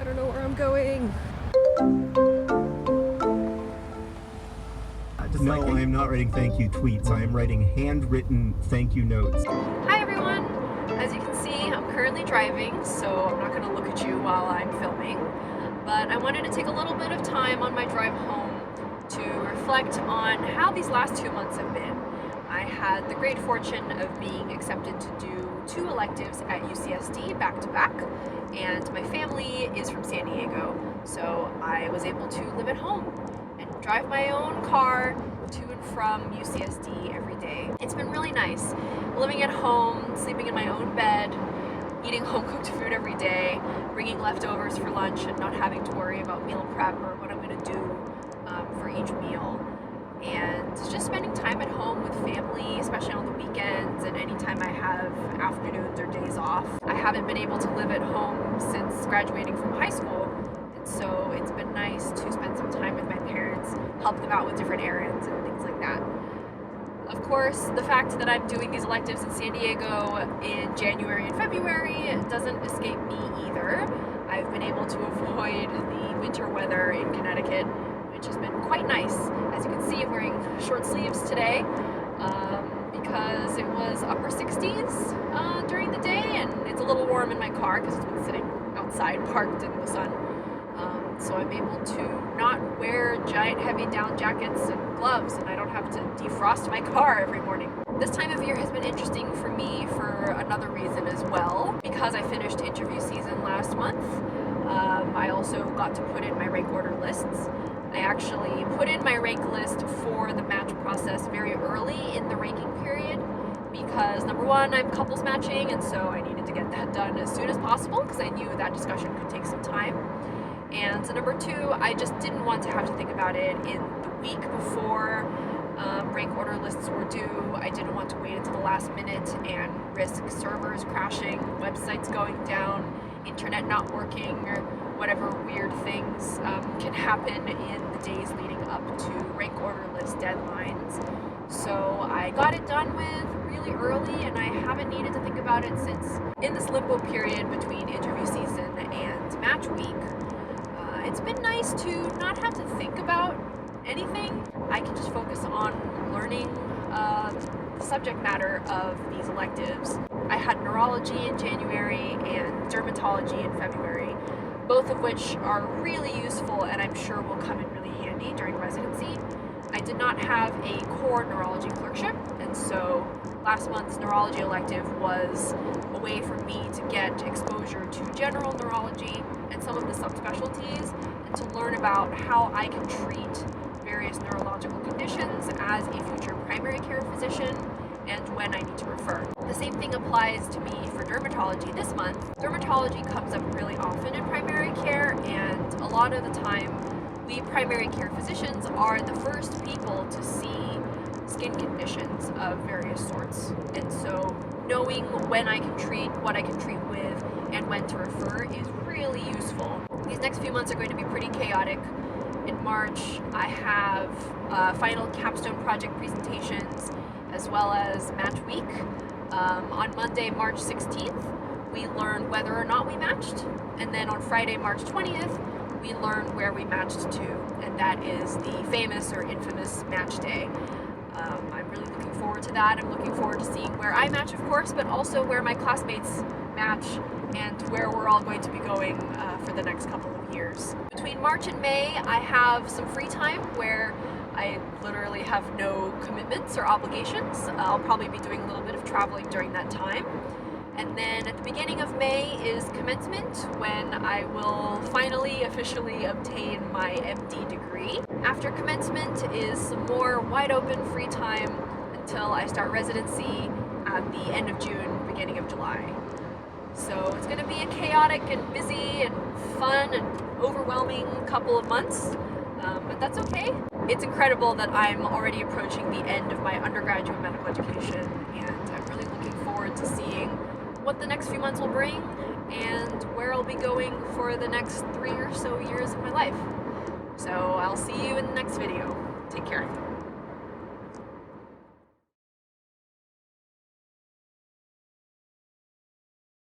I don't know where I'm going. No, I am not writing thank you tweets. I am writing handwritten thank you notes. Hi everyone! As you can see, I'm currently driving, so I'm not going to look at you while I'm filming. But I wanted to take a little bit of time on my drive home to reflect on how these last 2 months have been. I had the great fortune of being accepted to do 2 electives at UCSD back to back, and my family is from San Diego, so I was able to live at home and drive my own car to and from UCSD every day. It's been really nice living at home, sleeping in my own bed, eating home-cooked food every day, bringing leftovers for lunch and not having to worry about meal prep or what I'm going to do for each meal. And just spending time at home with family, especially on the weekends and anytime I have afternoons or days off. I haven't been able to live at home since graduating from high school, and so it's been nice to spend some time with my parents, help them out with different errands and things like that. Of course, the fact that I'm doing these electives in San Diego in January and February doesn't escape me either. I've been able to avoid the winter weather in Connecticut, which has been quite nice. As you can see, I'm wearing short sleeves today because it was upper 60s during the day, and it's a little warm in my car because it's been sitting outside parked in the sun. So I'm able to not wear giant heavy down jackets and gloves, and I don't have to defrost my car every morning. This time of year has been interesting for me for another reason as well. Because I finished interview season last month, I also got to put in my rank order lists. I actually put in my rank list for the match process very early in the ranking period because number one, I'm couples matching, and so I needed to get that done as soon as possible because I knew that discussion could take some time. And so number two, I just didn't want to have to think about it in the week before rank order lists were due. I didn't want to wait until the last minute and risk servers crashing, websites going down, internet not working, or whatever weird things can happen in the days leading up to rank order list deadlines. So I got it done with really early, and I haven't needed to think about it since in this limbo period between interview season and match week. It's been nice to not have to think about anything. I can just focus on learning the subject matter of these electives. I had neurology in January and dermatology in February, both of which are really useful and I'm sure will come in really handy during residency. I did not have a core neurology clerkship, and so last month's neurology elective was a way for me to get exposure to general neurology and some of the subspecialties, and to learn about how I can treat various neurological conditions as a future primary care physician and when I need to refer. The same thing applies to me for dermatology this month. Dermatology comes up really often in primary care, and a lot of the time we primary care physicians are the first people to see skin conditions of various sorts, and so knowing when I can treat, what I can treat with, and when to refer is really useful. These next few months are going to be pretty chaotic. In March, I have final capstone project presentations as well as match week. On Monday, March 16th, we learn whether or not we matched, and then on Friday, March 20th, we learn where we matched to, and that is the famous or infamous match day. I'm really looking forward to that. I'm looking forward to seeing where I match, of course, but also where my classmates match and where we're all going to be going for the next couple of years. Between March and May, I have some free time where I literally have no commitments or obligations. I'll probably be doing a little bit of traveling during that time. And then at the beginning of May is commencement, when I will finally officially obtain my MD degree. After commencement is some more wide open free time until I start residency at the end of June, beginning of July. So it's going to be a chaotic and busy and fun and overwhelming couple of months, but that's okay. It's incredible that I'm already approaching the end of my undergraduate medical education, and I'm really looking forward to seeing what the next few months will bring and where I'll be going for the next 3 or so years of my life. So I'll see you in the next video. Take care.